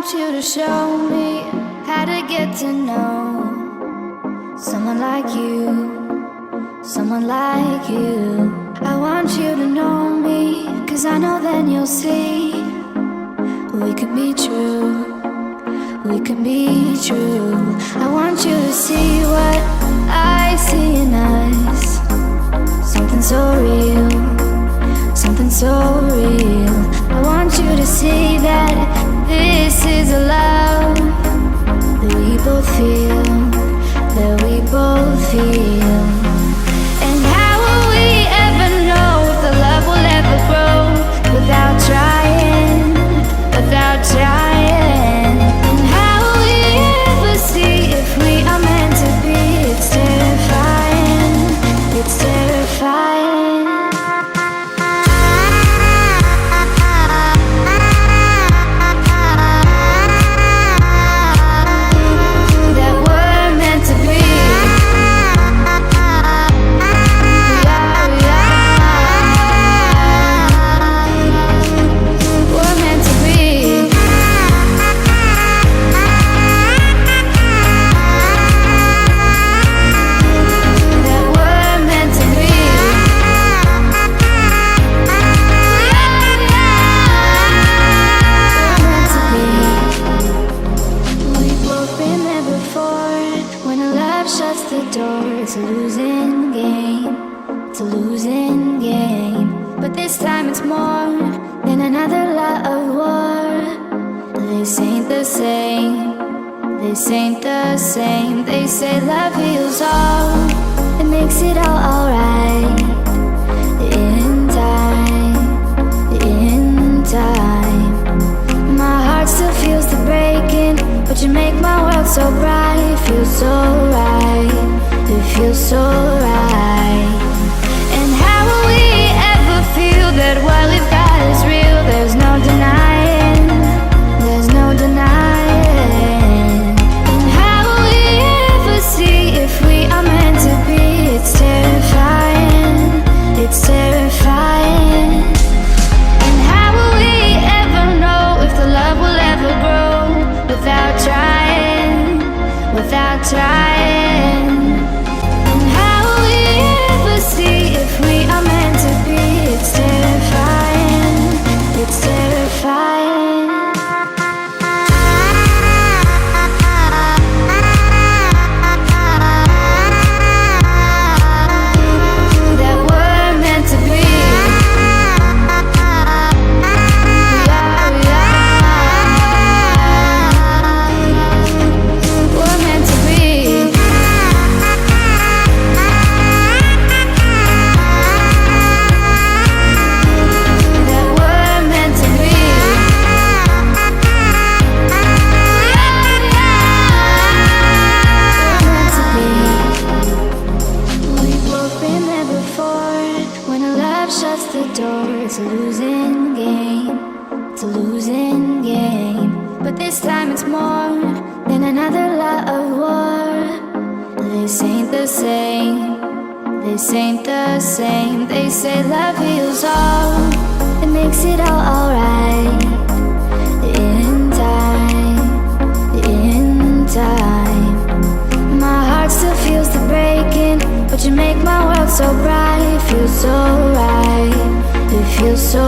want you to show me how to get to know someone like you, someone like you. I want you to know me, 'cause I know then you'll see we could be true, we can be true. I want you to see what I see in us, something so real, something so real. I want you to see that this is a love that we both feel, that we both feel. And how will we ever know if the love will ever grow without trying, without trying? And how will we ever see if we are meant to be? It's terrifying, it's terrifying. It's a losing game, it's a losing game. But this time it's more than another lot of war. This ain't the same, this ain't the same. They say love heals all, it makes it all alright. In time, in time. My heart still feels the breaking, but you make my world so bright. Feels so right, it feels so right. And how will we ever feel that what we've got is real? There's no denying, there's no denying. And how will we ever see if we are meant to be? It's terrifying, it's terrifying. And how will we ever know if the love will ever grow without trying, without trying? And how will we ever see if we are meant to be? It's terrifying, it's terrifying. That we're meant to be. We're meant to be. That we're meant to be. We're meant to be. We've both been there before. When a love shuts the door, it's a losing game, it's a losing game. But this time it's more than another lot of war. This ain't the same, this ain't the same. They say love heals all, it makes it all alright. In time, in time. My heart still feels the breaking, but you make my world so bright. It feels so right, it feels so